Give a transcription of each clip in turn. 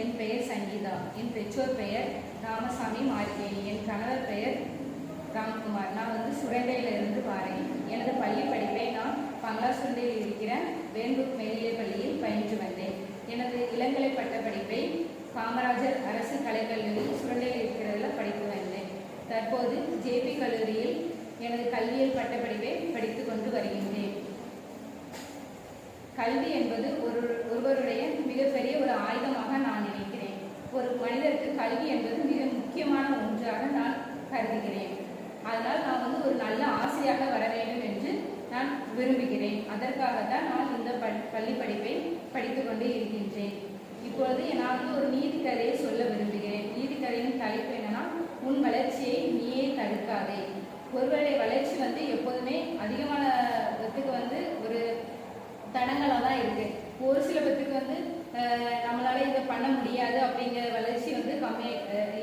என் பெயர் சங்கீதா. என் பெற்றோர் பெயர் ராமசாமி மாரிவேணி. என் கணவர் பெயர் ராம்குமார். நான் சுரண்டையிலிருந்து வாரேன். எனது பள்ளி படிப்பை நான் பங்களாசுரண்டையில் இருக்கிற வேன்புக் மேல்நிலைப் பள்ளியில் பயின்று வந்தேன். எனது இளங்கலை பட்ட படிப்பை காமராஜர் அரசு கலைக்கல்லூரியில் சுரண்டையில் இருக்கிறதுல படித்து வந்தேன். தற்போது ஜேபி கல்லூரியில் எனது கல்வியியல் பட்ட படிப்பை படித்து கொண்டு வருகின்றேன். கல்வி என்பது ஒருவருடைய மிகப்பெரிய ஒரு ஆயுதமாக நான் நினைக்கிறேன். ஒரு மனிதருக்கு கல்வி என்பது மிக முக்கியமான ஒன்றாக நான் கருதுகிறேன். அதனால் நான் ஒரு நல்ல ஆசிரியராக வர வேண்டும் என்று நான் விரும்புகிறேன். அதற்காகத்தான் நான் இந்த பள்ளி படிப்பை படித்து கொண்டு இருக்கின்றேன். இப்பொழுது நான் ஒரு நீதி கதையை சொல்ல விரும்புகிறேன். நீதி கதையின் தலைப்பு என்னன்னா, உன் வளர்ச்சியை நீயே தடுக்காதே. ஒருவருடைய வளர்ச்சி எப்போதுமே அதிகமான ஒரு தடங்களாக தான் இருக்கு. ஒரு சில பேருக்கு நம்மளால இதை பண்ண முடியாது அப்படிங்கிற வளர்ச்சி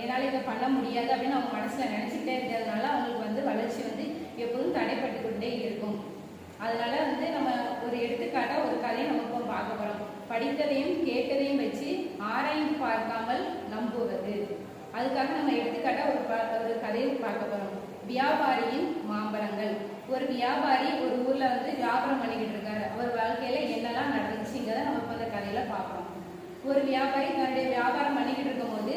என்னால் இதை பண்ண முடியாது அப்படின்னு அவங்க மனசுல நினைச்சுக்கிட்டே இருக்கிறதுனால அவங்களுக்கு வளர்ச்சி எப்போதும் தடைப்பட்டு கொண்டே இருக்கும். அதனால நம்ம ஒரு எடுத்துக்காட்டா ஒரு கதையை நம்ம பார்க்க போறோம். படித்ததையும் கேட்டதையும் வச்சு ஆராய்ந்து பார்க்காமல் நம்புவது. அதுக்காக நம்ம எடுத்துக்காட்டா ஒரு கதையை பார்க்க போறோம். வியாபாரியின் மாம்பழங்கள். ஒரு வியாபாரி ஒரு ஊர்ல வியாபாரம் பண்ணிக்கிட்டு இருக்காரு. அவர் வாழ்க்கையில என்னெல்லாம் நடந்துச்சுங்கிறத நம்ம இந்த கதையில பார்க்கணும். ஒரு வியாபாரி தன்னுடைய வியாபாரம் பண்ணிக்கிட்டு இருக்கும் போது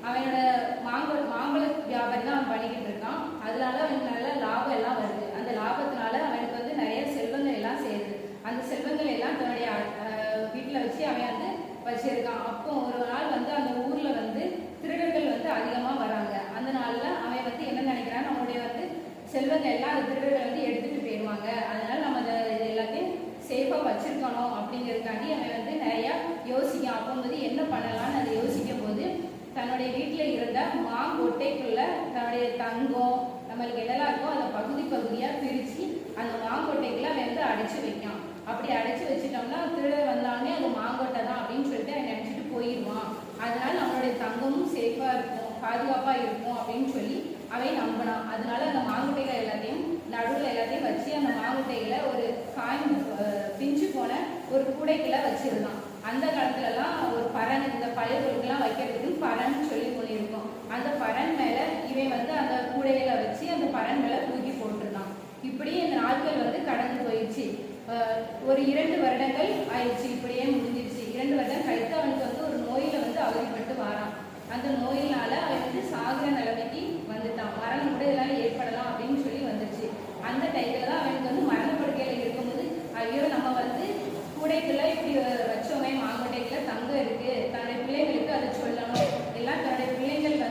அவனோட மாம்பழ வியாபாரி தான் அவன் பண்ணிக்கிட்டு இருக்கான். அதனால அவனுக்கு நல்ல லாபம் எல்லாம் வருது. அந்த லாபத்தினால அவனுக்கு நிறைய செல்வங்கள் எல்லாம் சேருது. அந்த செல்வங்கள் எல்லாம் தன்னுடைய வீட்டுல வச்சு அவன் வச்சிருக்கான். அப்போ ஒரு நாள் அந்த ஊர்ல திருடர்கள் அதிகமா வராங்க. அந்த நாள்ல அவன் என்ன நினைக்கிறான், நம்மளுடைய செல்வங்கள் எல்லாம் அந்த திருடர்கள் எடுத்துட்டு போயிடுவாங்க. அதனால நம்ம இது எல்லாத்தையும் சேஃபா வச்சிருக்கணும் அப்படிங்கிறதுக்காண்டி அவன் நிறைய யோசிக்கான். அப்போ என்ன பண்ணலாம்னு அதை யோசிக்கும் போது தன்னுடைய வீட்டுல இருந்த மாங்கொட்டைக்குள்ள தன்னுடைய தங்கம் நம்மளுக்கு எதெல்லாம் இருக்கோ அதை பகுதியா பிரிச்சு அந்த மாங்கொட்டைக்குள்ள அவன் அடைச்சு வைக்கான். அப்படி அடைச்சு வச்சுட்டோம்னா திருடர் வந்தாலுமே அது மாங்கொட்டை தான் அப்படின்னு சொல்லிட்டு அவன் நினைச்சிட்டு போயிடுவான். அதனால நம்மளுடைய தங்கமும் சேஃபா இருக்கும், பாதுகாப்பா இருக்கும் அப்படின்னு சொல்லி அவன் நம்பினான். அதனால அந்த மாங்கொட்டைகளை எல்லாத்தையும் நடுவில் எல்லாத்தையும் வச்சு அந்த மாங்கொட்டைகளை ஒரு பிஞ்சு போன ஒரு கூடைக்குள்ள வச்சிருந்தான். அந்த காலத்துலலாம் ஒரு பரண், இந்த பழைய பொருட்கள்லாம் வைக்கிறதுக்கு பரன் சொல்லி ஒன்று இருக்கும். அந்த பரன் மேல இவன் அந்த கூடையில வச்சு அந்த பரன் மேல தூக்கி போட்டுருந்தான். இப்படி இந்த நாட்கள் கடந்து போயிடுச்சு. ஒரு 2 வருடங்கள் ஆயிடுச்சு. இப்படியே முடிஞ்சிருச்சு. 2 வருடம் கழித்து அவனுக்கு ஒரு நோயில அவதிப்பட்டு வாரான். அந்த நோயினால அவன் சாகுற நிலைமைக்கு வந்துட்டான். மரணம் கூட இதெல்லாம் ஏற்படலாம் அப்படின்னு சொல்லி வந்துச்சு. அந்த டைத்துல தான் அவனுக்கு மரணப்படுக்கையில இருக்கும்போது, ஐயோ நம்ம கூடைக்குள்ள இப்படி வச்சோமே, மாங்கொட்டைக்குள்ள தங்கம் இருக்கு, தன்னுடைய பிள்ளைங்களுக்கு அதை சொல்லணும், எல்லாம் தன்னுடைய பிள்ளைங்கள்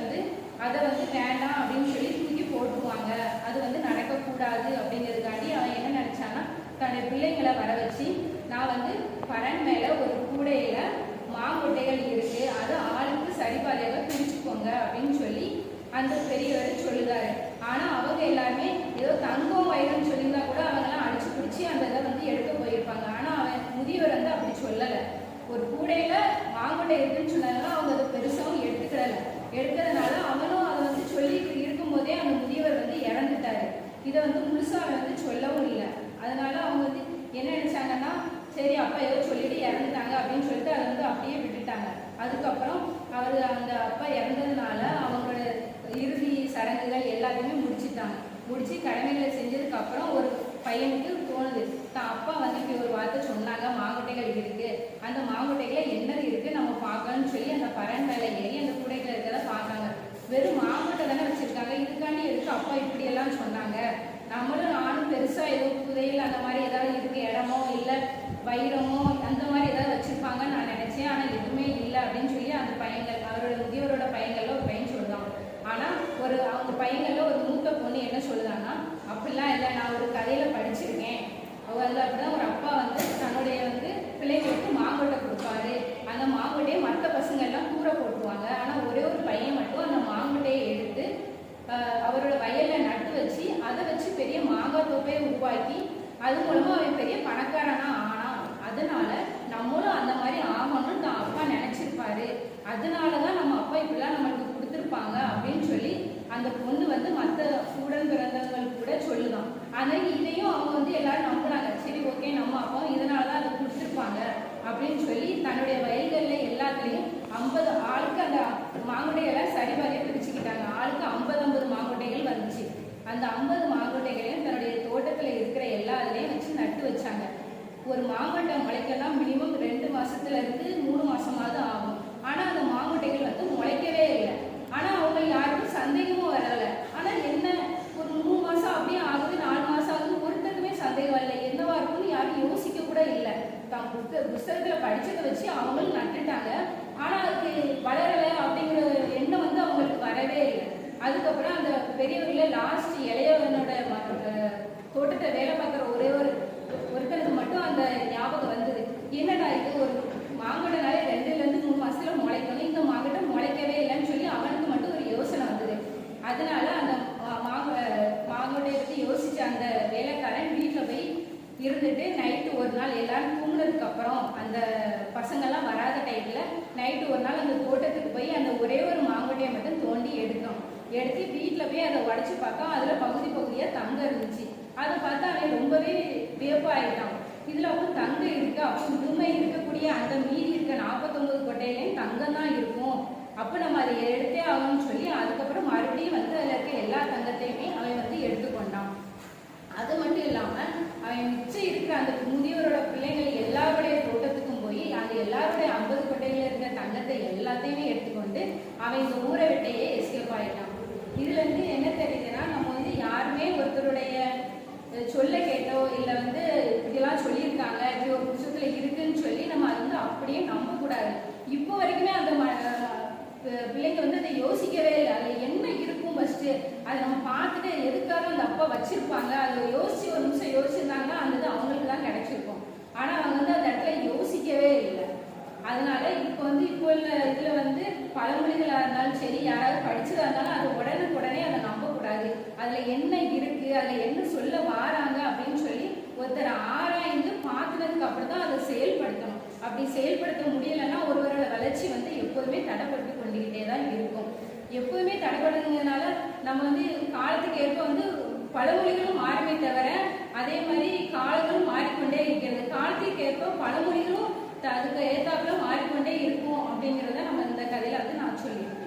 அதை வேண்டாம் அப்படின்னு சொல்லி தூக்கி போட்டுருவாங்க, அது நடக்கக்கூடாது அப்படிங்கிறதுக்காண்டி அவன் என்ன நினைச்சான்னா, தன்னுடைய பிள்ளைங்களை வர வச்சு நான் பரன் மேல ஒரு கூடையில மாங்கொட்டைகள் இருக்கு, அது ஆளுக்கு சரிபாதையாக பிரிச்சுக்கோங்க அப்படின்னு சொல்லி அந்த பெரியவர் சொல்லுதாரு. ஆனா அவங்க எல்லாருமே ஏதோ தங்கம் வயிறுன்னு சொல்லியிருந்தா கூட அவங்கெல்லாம் அடிச்சு பிடிச்சி அந்த இதை எடுக்க போயிருப்பாங்க. ஆனா அவன் முதியவர் அப்படி சொல்லலை. ஒரு கூடையில மாங்கொட்டை இருக்குன்னு சொன்னாங்கன்னா அவங்க அதை பெருசாவும் எடுக்கிறதுனால அவனும் அதை சொல்லிட்டு இருக்கும் போதே அந்த முதியவர் இறந்துட்டாரு. இதை முழுசா அவன் சொல்லவும் இல்லை. அதனால அவங்க என்ன நினைச்சாங்கன்னா, சரி அப்பா ஏதோ சொல்லிட்டு இறந்துட்டாங்க அப்படின்னு சொல்லிட்டு அதை அப்படியே விட்டுட்டாங்க. அதுக்கப்புறம் அந்த அப்பா இறந்ததுனால அவங்களோட இறுதி சடங்குகள் எல்லாத்தையுமே முடிச்சு கடமைகளை செஞ்சதுக்கு அப்புறம் ஒரு பையனுக்கு தோணுது, தான் அப்பா இப்படி ஒரு வார்த்தை சொன்னாங்க, மாங்கொட்டைகள் இருக்கு, அந்த மாங்கொட்டைகளை என்னது இருக்கு நம்ம பார்க்கணும்னு சொல்லி அந்த பரன் மேல ஏறி அந்த கூடைகளை இருக்கிறத பார்க்காங்க. வெறும் மாங்கொட்டை தானே வச்சிருக்காங்க, இதுக்காண்டி எதுக்கு அப்பா இப்படி எல்லாம் சொன்னாங்க, நம்மளும் நானும் பெருசா ஏதோ புதையில் அந்த மாதிரி ஏதாவது இருக்கு, இடமோ இல்லை வைரமோ அந்த மாதிரி ஏதாவது வச்சிருப்பாங்கன்னு நான் நினைச்சேன். ஆனா எதுவுமே இல்லை அப்படின்னு சொல்லி அந்த பையன்கள், அவரோட முதியவரோட பையன்கள்ல ஒரு பையன் சொல்லுவாங்க. ஆனா அவங்க பையன்கள்ல ஒரு மூத்த பொண்ணு என்ன சொல்லுதாங்கன்னா, அப்படிலாம் இல்லை, நான் ஒரு கதையில படிச்சிருக்கேன், அப்படிதான் ஒரு அப்பா தன்னுடைய பிள்ளைங்களுக்கு மாங்கொட்டை கொடுப்பாரு, அந்த மாங்கொட்டையை மற்ற பசங்க எல்லாம் தூர போட்டுருவாங்க, ஆனா ஒரே ஒரு பையன் மட்டும் அந்த மாங்கொட்டையை எடுத்து அவரோட வயல்ல நட்டு வச்சு அதை வச்சு பெரிய மாங்காய் தோப்பையை உருவாக்கி அது மூலமா அவன் பெரிய பணக்காரனா ஆனான். அதனால நம்மளும் அந்த மாதிரி ஆகணும்னு தான் அப்பா நினைச்சிருப்பாரு, அதனாலதான் நம்ம அப்பா இப்படிலாம் நம்மளுக்கு கொடுத்துருப்பாங்க அப்படின்னு சொல்லி அந்த பொண்ணு மற்ற உடன் பிறந்தவங்களுக்கு கூட சொல்லுதான். ஆனா இதையும் அவங்க எல்லாரும் நம்புறாங்க. சரி ஓகே, நம்ம அப்பா இதனாலதான் அதை கொடுத்துருப்பாங்க அப்படின்னு சொல்லி தன்னுடைய வயல்கள்ல எல்லாத்துலயும் 50 மாங்கொட்டையெல்லாம் சரிபாதியா பிரிச்சுக்கிட்டாங்க. ஆளுக்கு 50 மாங்கொட்டைகள் வந்துச்சு. அந்த 50 மாங்கொட்டைகளையும் தன்னுடைய தோட்டத்துல இருக்கிற எல்லா இதுலையும் வச்சு நட்டு வச்சாங்க. ஒரு மாங்கொட்டை முளைக்கன்னா மினிமம் 2 மாசத்துல இருந்து 3 மாசமாவது ஆகும். ஆனா அந்த மாங்கொட்டைகள் வந்து முளைக்கவே இல்லை. ஆனா அவங்க யாருக்கும் சந்தேகமும் வரல. ஆனா என்ன ஒரு 3 மாசம் அப்படியே ஆகுது, 4 மாசம் ஆகுது, ஒருத்தருக்குமே சந்தேகம் இல்லை. என்னவா இருக்குன்னு யாரும் யோசிக்க கூட இல்லை. தான் புத்தகத்துல படிச்சதை வச்சு அவங்களும் நட்டுட்டாங்க. ஆனா அதுக்கு வளரலை அப்படிங்கிற எண்ணம் வந்து அவங்களுக்கு வரவே இல்லை. அதுக்கப்புறம் அந்த பெரியவர்கள லாஸ்ட் இளையவனோட தோட்டத்தை வேலை பார்க்குற ஒருத்தனுக்கு மட்டும் அந்த ஞாபகம் வந்தது. என்னடா இது, ஒரு மாங்கொட்டைனாலே 2லேருந்து 3 மாசத்துல முளைக்கணும், இந்த மாங்கொட்டை முளைக்கவே இல்லைன்னு சொல்லி அவனுக்கு மட்டும் ஒரு யோசனை வந்தது. அதனால அந்த மாங்கொட்டையை பற்றி யோசிச்ச அந்த வேலைக்காரன் வீட்டில் போய் இருந்துட்டு நைட்டு ஒரு நாள் எல்லாரும் தூங்குனதுக்கு அப்புறம் அந்த பசங்கள்லாம் வராத டைம்ல நைட்டு ஒரு நாள் அந்த தோட்டத்துக்கு போய் அந்த ஒரே ஒரு மாங்கொட்டையை மட்டும் தோண்டி எடுத்து வீட்டில் போய் அதை உடச்சி பார்த்தோம். அதில் பகுதியாக தங்கம் இருந்துச்சு. அதை பார்த்தா அவன் ரொம்பவே வியப்பாயிட்டான். இதில் அப்போ தங்கம் இருக்கு, அப்போ முழுமை இருக்கக்கூடிய அந்த மீதி இருக்க 49 கொட்டையிலையும் தங்கம் தான் இருக்கும். அப்போ நம்ம அதை எடுத்தே ஆகணும்னு சொல்லி அதுக்கப்புறம் மறுபடியும் வந்து அதில் இருக்க எல்லா தங்கத்தையுமே அவன் வந்து எடுத்துக்கொண்டான். அது மட்டும் இல்லாமல் அவன் மிச்சம் இருக்கிற அந்த முதியோரோட பிள்ளைகள் எல்லாருடைய தோட்டத்துக்கும் போய் அந்த எல்லாருடைய 50 கொட்டையில் இருக்கிற தங்கத்தை எல்லாத்தையுமே எடுத்துக்கொண்டு அவன் இந்த ஊரை விட்டையே எஸ்கேப் ஆகிட்டான். இதுல இருந்து என்ன தெரியுதுன்னா, நம்ம வந்து யாருமே ஒருத்தருடைய சொல்ல கேட்டோ இல்லை வந்து இப்படிலாம் சொல்லியிருக்காங்க, இப்படி ஒரு புத்தகத்துல இருக்குன்னு சொல்லி நம்ம அது வந்து அப்படியே நம்பக்கூடாது. இப்போ வரைக்குமே அந்த பிள்ளைங்க வந்து அதை யோசிக்கவே இல்லை. அதில் என்ன இருக்கும் ஃபர்ஸ்ட் அதை நம்ம பார்த்துட்டு எதுக்காக அந்த அப்பா வச்சிருப்பாங்க, அதை யோசிச்சு ஒரு நிமிஷம் யோசிச்சிருந்தாங்கன்னா அந்த இது அவங்களுக்கு தான் கிடைச்சிருக்கும். ஆனால் அவங்க வந்து அந்த இடத்துல யோசிக்கவே இல்லை. அதனால இப்போ உள்ள இதில் வந்து பழமொழிகளாக இருந்தாலும் சரி, யாராவது படிச்சதா இருந்தாலும் அது உடனே அதை நம்பக்கூடாது. அதில் என்ன இருக்கு, அதில் என்ன சொல்ல வாராங்க அப்படின்னு சொல்லி ஒருத்தர் ஆராய்ந்து பார்த்துனதுக்கு அப்புறம் தான் அதை செயல்படுத்தணும். அப்படி செயல்படுத்த முடியலைன்னா ஒருவரோட வளர்ச்சி வந்து எப்போதுமே தடைப்பட்டு கொண்டுகிட்டே தான் இருக்கும். எப்போதுமே தடைப்படுறதுனால நம்ம வந்து காலத்துக்கு ஏற்ப வந்து பழமொழிகளும் மாறுமே தவிர அதே மாதிரி காலங்களும் மாறிக்கொண்டே இருக்கிறது. காலத்துக்கு ஏற்ப பழமொழிகளும் அதுக்கு ஏத்தாப்புல மாறிக்கொண்டே இருக்கும் அப்படிங்கிறத நம்ம இந்த கதையில வந்து நான் சொல்லியிருக்கேன்.